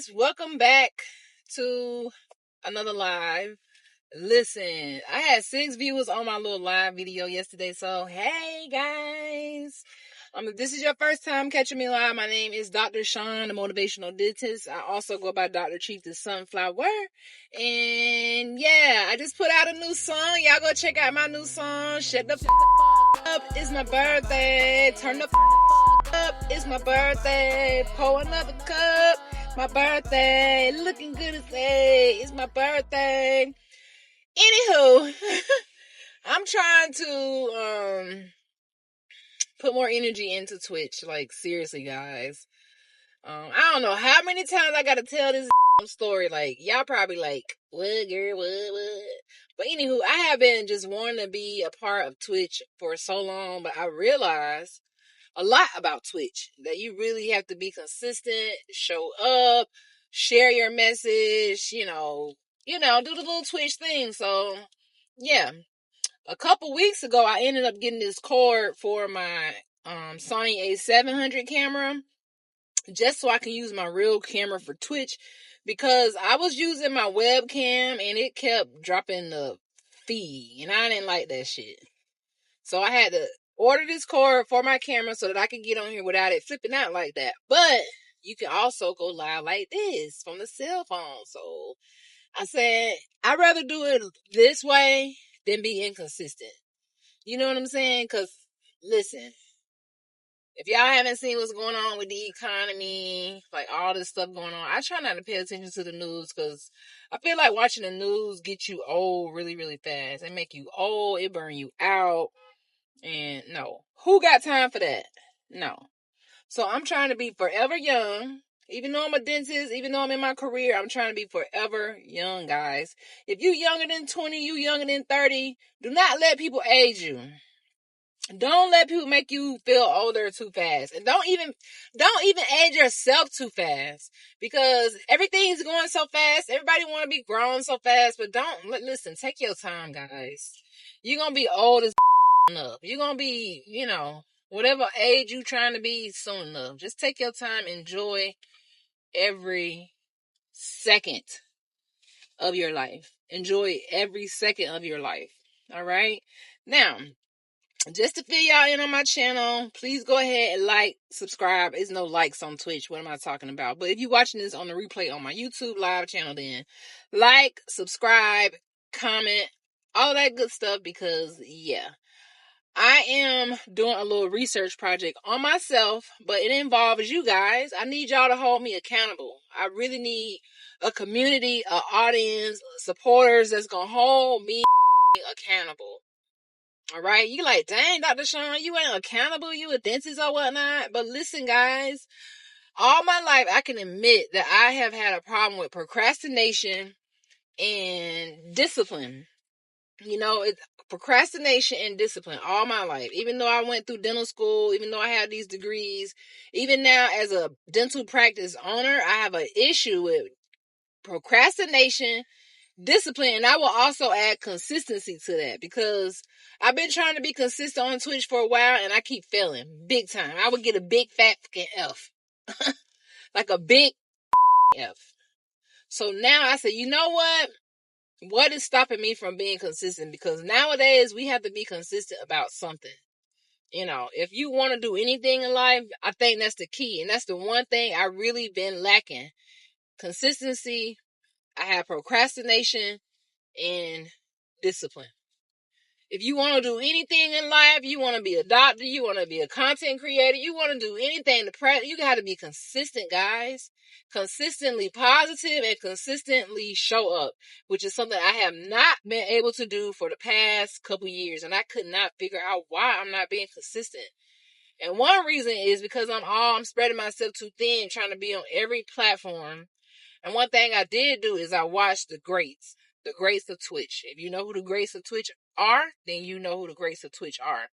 guys, welcome back to another live. Listen, I had 6 viewers on my little live video yesterday, so hey guys. If this is your first time catching me live, my name is Dr. Sean, the motivational dentist. I also go by Dr. Chief the Sunflower. And yeah, I just put out a new song. Y'all go check out my new song. Shut the up, it's my birthday. Turn the up, it's my birthday. Pour another cup, my birthday. Looking good as hey, it's my birthday. Anywho, I'm trying to put more energy into Twitch. Like, seriously, guys. I don't know how many times I gotta tell this story. Like, y'all probably like, what, girl, what? But anywho, I have been just wanting to be a part of Twitch for so long, but I realized a lot about Twitch, that you really have to be consistent, show up, share your message, do the little Twitch thing. So, yeah. A couple weeks ago, I ended up getting this cord for my Sony A700 camera, just so I can use my real camera for Twitch, because I was using my webcam and it kept dropping the feed, and I didn't like that shit. So I had to order this cord for my camera so that I could get on here without it flipping out like that. But you can also go live like this from the cell phone. So I said, I'd rather do it this way than be inconsistent. You know what I'm saying? Because, listen, if y'all haven't seen what's going on with the economy, like all this stuff going on, I try not to pay attention to the news because I feel like watching the news gets you old really, really fast. It make you old. It burn you out. And no, who got time for that? No. So I'm trying to be forever young. Even though I'm a dentist, even though I'm in my career, I'm trying to be forever young, guys. If you younger than 20, you younger than 30, do not let people age you. Don't let people make you feel older too fast. And don't even age yourself too fast, because everything's going so fast. Everybody want to be grown so fast, but listen, take your time, guys. You're going to be old as enough. You're going to be, whatever age you trying to be soon enough. Just take your time. Enjoy every second of your life. Enjoy every second of your life. All right? Now, just to fill y'all in on my channel, please go ahead and like, subscribe. It's no likes on Twitch. What am I talking about? But if you're watching this on the replay on my YouTube live channel, then like, subscribe, comment, all that good stuff, because, yeah. I am doing a little research project on myself, but it involves you guys. I need y'all to hold me accountable. I really need a community, an audience, supporters that's going to hold me accountable. All right? You like, dang, Dr. Sean, you ain't accountable. You a dentist or whatnot. But listen, guys, all my life I can admit that I have had a problem with procrastination and discipline. It's procrastination and discipline all my life. Even though I went through dental school, even though I have these degrees, even now as a dental practice owner, I have an issue with procrastination, discipline, and I will also add consistency to that, because I've been trying to be consistent on Twitch for a while and I keep failing big time. I would get a big fat fucking F. Like a big F. So now I said, you know what? What is stopping me from being consistent? Because nowadays we have to be consistent about something. If you want to do anything in life, I think that's the key. And that's the one thing I really been lacking. Consistency. I have procrastination and discipline. If you want to do anything in life, you want to be a doctor, you want to be a content creator, you want to do anything to practice, you got to be consistent, guys. Consistently positive and consistently show up, which is something I have not been able to do for the past couple years, and I could not figure out why I'm not being consistent. And one reason is because I'm spreading myself too thin, trying to be on every platform. And one thing I did do is I watched the greats of Twitch. If you know who the greats of Twitch are, then you know who the greats of Twitch are.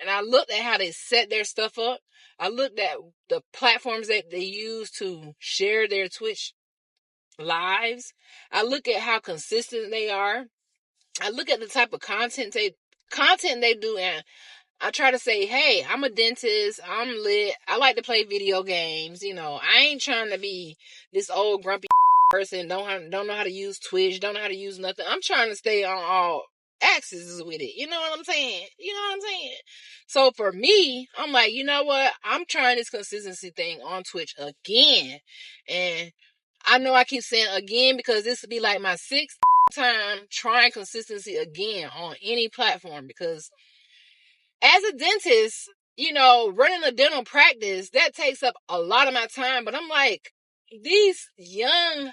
And I looked at how they set their stuff up. I looked at the platforms that they use to share their Twitch lives. I look at how consistent they are. I look at the type of content they do, and I try to say, hey, I'm a dentist. I'm lit. I like to play video games. I ain't trying to be this old grumpy person. Don't know how to use Twitch. Don't know how to use nothing. I'm trying to stay on all axes with it. You know what I'm saying? So for me, I'm like, you know what? I'm trying this consistency thing on Twitch again. And I know I keep saying again because this would be like my sixth time trying consistency again on any platform, because as a dentist, running a dental practice, that takes up a lot of my time. But I'm like, these young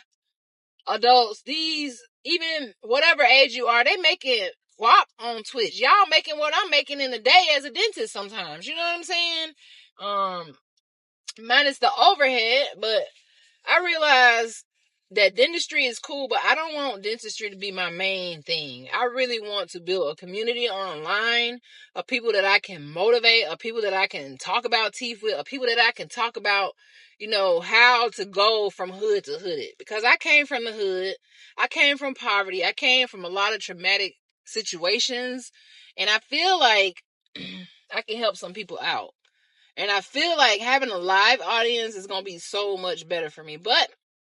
adults, these, even whatever age you are, they making guap on Twitch. Y'all making what I'm making in a day as a dentist sometimes. You know what I'm saying? Minus the overhead, but I realize that dentistry is cool, but I don't want dentistry to be my main thing. I really want to build a community online of people that I can motivate, of people that I can talk about teeth with, of people that I can talk about, how to go from hood to hooded. Because I came from the hood, I came from poverty, I came from a lot of traumatic situations, and I feel like I can help some people out. And I feel like having a live audience is going to be so much better for me. But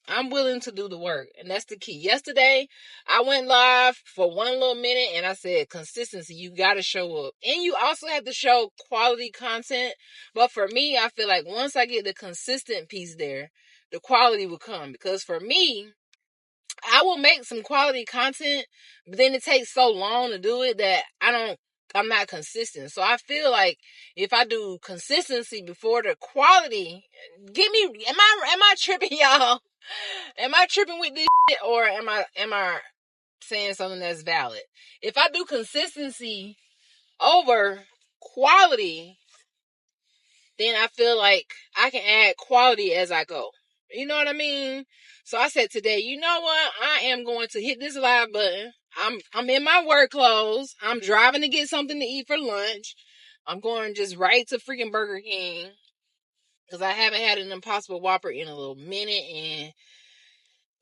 I'm willing to do the work. And that's the key. Yesterday, I went live for one little minute and I said, consistency, you got to show up. And you also have to show quality content. But for me, I feel like once I get the consistent piece there, the quality will come. Because for me, I will make some quality content, but then it takes so long to do it that I'm not consistent. So I feel like if I do consistency before the quality, am I tripping, y'all? Am I tripping with this shit, or am I saying something that's valid? If I do consistency over quality, then I feel like I can add quality as I go. You know what I mean? So I said today, you know what? I am going to hit this live button. I'm in my work clothes. I'm driving to get something to eat for lunch. I'm going just right to freaking Burger King because I haven't had an Impossible Whopper in a little minute and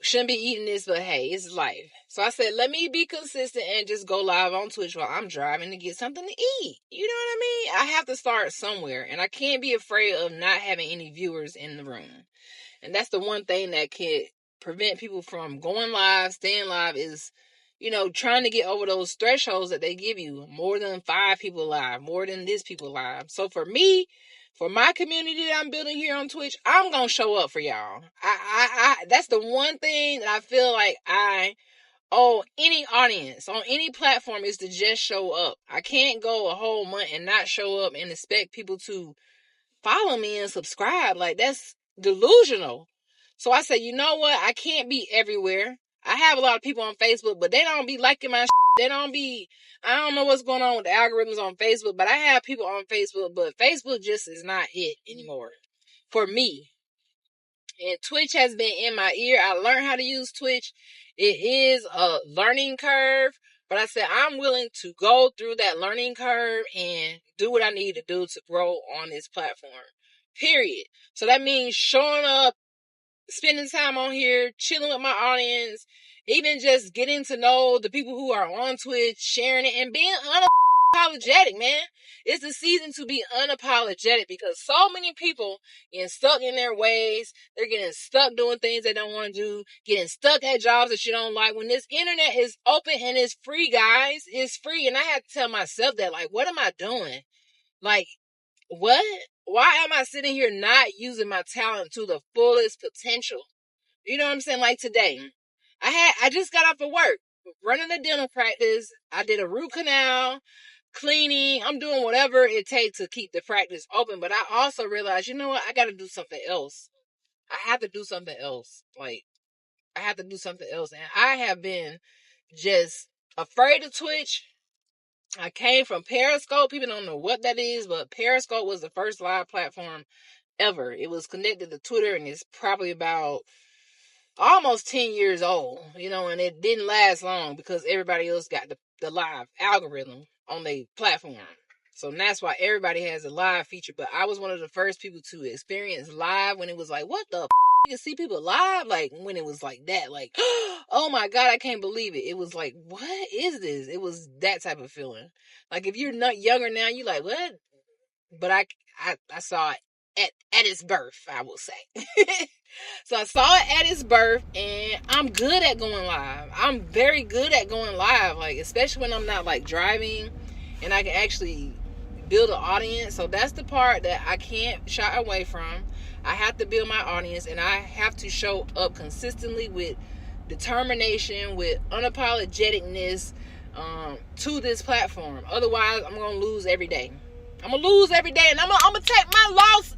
shouldn't be eating this, but hey, it's life. So I said, let me be consistent and just go live on Twitch while I'm driving to get something to eat. You know what I mean? I have to start somewhere, and I can't be afraid of not having any viewers in the room. And that's the one thing that can prevent people from going live, staying live, is, trying to get over those thresholds that they give you. More than 5 people live, more than this people live. So for me, for my community that I'm building here on Twitch, I'm going to show up for y'all. That's the one thing that I feel like I owe any audience on any platform, is to just show up. I can't go a whole month and not show up and expect people to follow me and subscribe. Like, that's delusional. So I said, you know what? I can't be everywhere. I have a lot of people on Facebook, but they don't be liking my shit. I don't know what's going on with the algorithms on Facebook, but I have people on Facebook, but Facebook just is not it anymore for me. And Twitch has been in my ear. I learned how to use Twitch. It is a learning curve, but I said I'm willing to go through that learning curve and do what I need to do to grow on this platform. Period. So that means showing up, spending time on here, chilling with my audience, even just getting to know the people who are on Twitch, sharing it, and being unapologetic, man. It's the season to be unapologetic because so many people getting stuck in their ways. They're getting stuck doing things they don't want to do, getting stuck at jobs that you don't like. When this internet is open and it's free, guys, it's free. And I had to tell myself that, like, what am I doing? Like, what? Why am I sitting here not using my talent to the fullest potential? You know what I'm saying? Like today, I just got off of work, running a dental practice. I did a root canal, cleaning. I'm doing whatever it takes to keep the practice open. But I also realized, you know what? I got to do something else. I have to do something else. Like, I have to do something else. And I have been just afraid of Twitch. I came from Periscope. People don't know what that is, but Periscope was the first live platform ever. It was connected to Twitter, and it's probably about almost 10 years old, and it didn't last long because everybody else got the live algorithm on their platform. So that's why everybody has a live feature. But I was one of the first people to experience live when it was like, what the You see people live, like, when it was like that, like, oh my God, I can't believe it. It was like, what is this? It was that type of feeling. Like, if you're not younger now, you like, what? But I saw it at its birth, I will say. So I saw it at its birth, and I'm good at going live. I'm very good at going live, like, especially when I'm not, like, driving, and I can actually build an audience. So that's the part that I can't shy away from. I have to build my audience, and I have to show up consistently with determination, with unapologeticness, to this platform. Otherwise, I'm going to lose every day. I'm going to lose every day, and I'm going to take my loss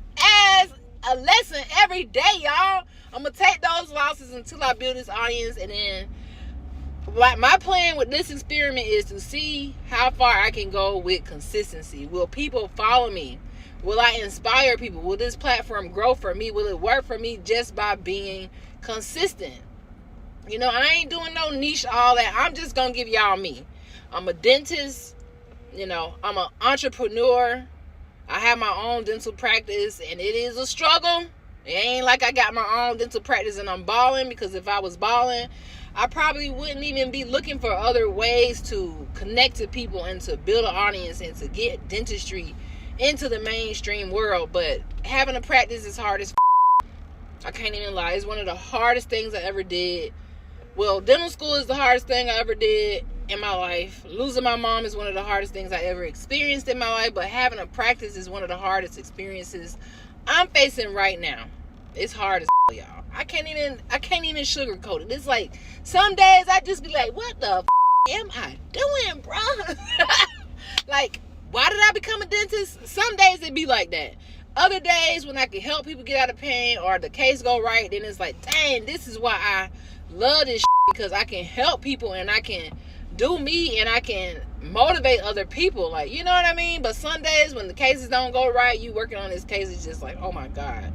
as a lesson every day, y'all. I'm going to take those losses until I build this audience, and then my plan with this experiment is to see how far I can go with consistency. Will people follow me? Will I inspire people? Will this platform grow for me? Will it work for me just by being consistent? You know, I ain't doing no niche, all that. I'm just going to give y'all me. I'm a dentist. You know, I'm an entrepreneur. I have my own dental practice, and it is a struggle. It ain't like I got my own dental practice and I'm balling, because if I was balling, I probably wouldn't even be looking for other ways to connect to people and to build an audience and to get dentistry into the mainstream world. But having a practice is hard as I can't even lie. It's one of the hardest things I ever did. Well, dental school is the hardest thing I ever did in my life. Losing my mom is one of the hardest things I ever experienced in my life. But having a practice is one of the hardest experiences I'm facing right now. It's hard as y'all. I can't even sugarcoat it. It's like some days I just be like, what the am I doing, bro? Like, why did I become a dentist? Some days it be like that. Other days when I can help people get out of pain or the case go right, then it's like, dang, this is why I love this because I can help people and I can do me and I can motivate other people. Like, you know what I mean? But some days when the cases don't go right, you working on this case, it's just like, oh my God.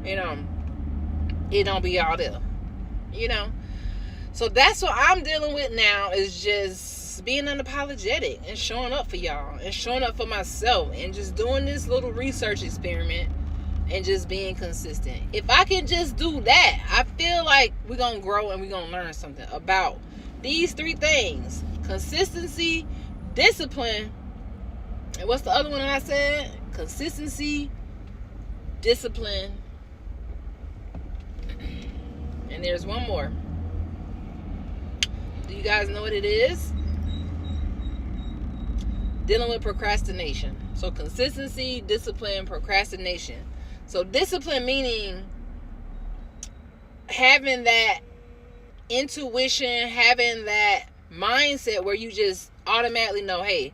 You know, it don't be all there. You know? So that's what I'm dealing with now, is just being unapologetic and showing up for y'all and showing up for myself and just doing this little research experiment and just being consistent. If I can just do that, I feel like we're going to grow and we're going to learn something about these three things: consistency, discipline, and what's the other one that I said? Consistency, discipline, and there's one more. Do you guys know what it is? Dealing with procrastination. So consistency, discipline, procrastination. So discipline meaning having that intuition, having that mindset where you just automatically know, hey,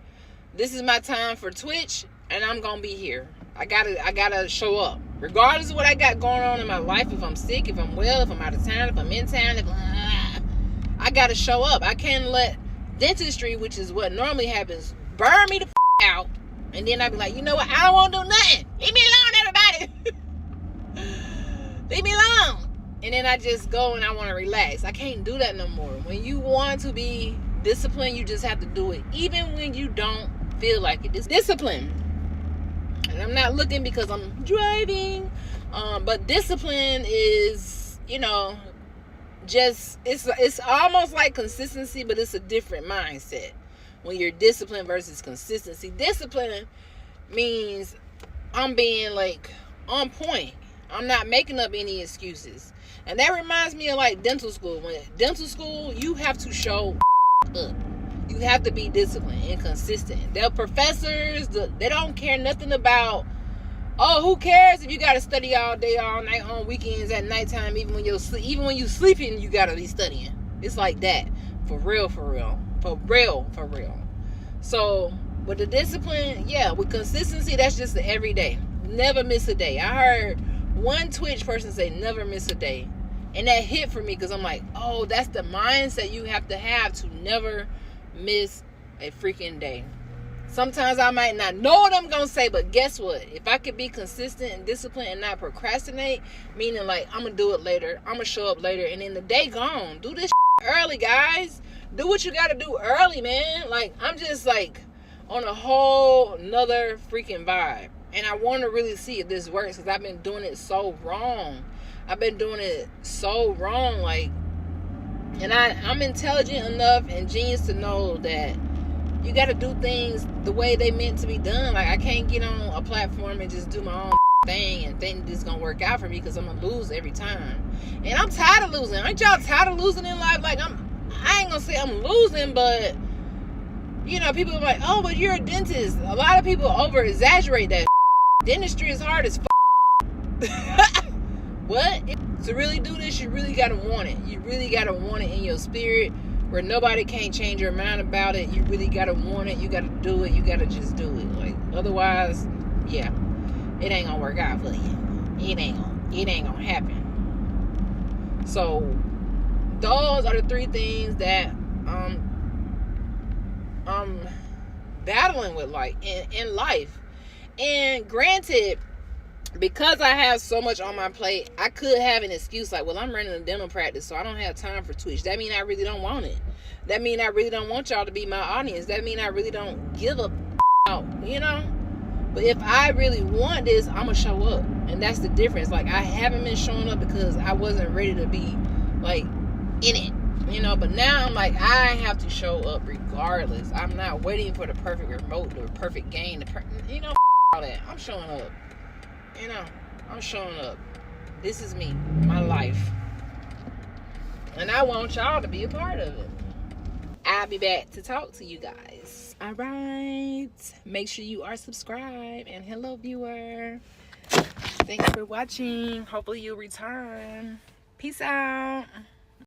this is my time for Twitch and I'm gonna be here. I gotta show up. Regardless of what I got going on in my life, if I'm sick, if I'm well, if I'm out of town, if I'm in town, I gotta show up. I can't let dentistry, which is what normally happens, burn me the out, and then I be like, you know what, I don't want to do nothing. Leave me alone, everybody. Leave me alone. And then I just go and I want to relax. I can't do that no more. When you want to be disciplined, you just have to do it, even when you don't feel like it. It's discipline. And I'm not looking because I'm driving, but discipline is, you know, just it's almost like consistency, but it's a different mindset when you're disciplined versus consistency. Discipline means I'm being like on point. I'm not making up any excuses. And that reminds me of like dental school. When dental school, you have to show up. You have to be disciplined and consistent. The professors, they don't care nothing about, oh, who cares if you got to study all day, all night, on weekends, at nighttime, even when you sleeping, you got to be studying. It's like that. For real. So, with the discipline, yeah, with consistency, that's just the everyday. Never miss a day. I heard one Twitch person say, never miss a day. And that hit for me because I'm like, oh, that's the mindset you have to never miss a freaking day. Sometimes I might not know what I'm going to say, but guess what? If I could be consistent and disciplined and not procrastinate, meaning like, I'm going to do it later, I'm going to show up later, and then the day gone. Do this early, guys. Do what you got to do early, man. Like, I'm just like on a whole nother freaking vibe. And I want to really see if this works because I've been doing it so wrong. I've been doing it so wrong, like, and I'm intelligent enough and genius to know that you got to do things the way they meant to be done. Like, I can't get on a platform and just do my own thing and think this is gonna work out for me, because I'm gonna lose every time. And I'm tired of losing. Aren't y'all tired of losing in life? Like, I ain't gonna say I'm losing, but you know, people are like, oh, but you're a dentist. A lot of people over exaggerate that. Dentistry is hard as what? To really do this, you really gotta want it. You really gotta want it in your spirit, where nobody can't change your mind about it. You really gotta want it. You gotta do it. You gotta just do it. Like, otherwise, yeah, it ain't gonna work out for you. It ain't gonna happen. So those are the 3 things that I'm battling with, like, in life. And granted, because I have so much on my plate, I could have an excuse like, well, I'm running a dental practice, so I don't have time for Twitch. That means I really don't want it. That means I really don't want y'all to be my audience. That means I really don't give a out, you know? But if I really want this, I'm going to show up. And that's the difference. Like, I haven't been showing up because I wasn't ready to be, like, in it, you know? But now I'm like, I have to show up regardless. I'm not waiting for the perfect remote, the perfect game, you know, all that. I'm showing up. You know, I'm showing up. This is me, my life. And I want y'all to be a part of it. I'll be back to talk to you guys. All right. Make sure you are subscribed. And hello, viewer. Thank you for watching. Hopefully you'll return. Peace out.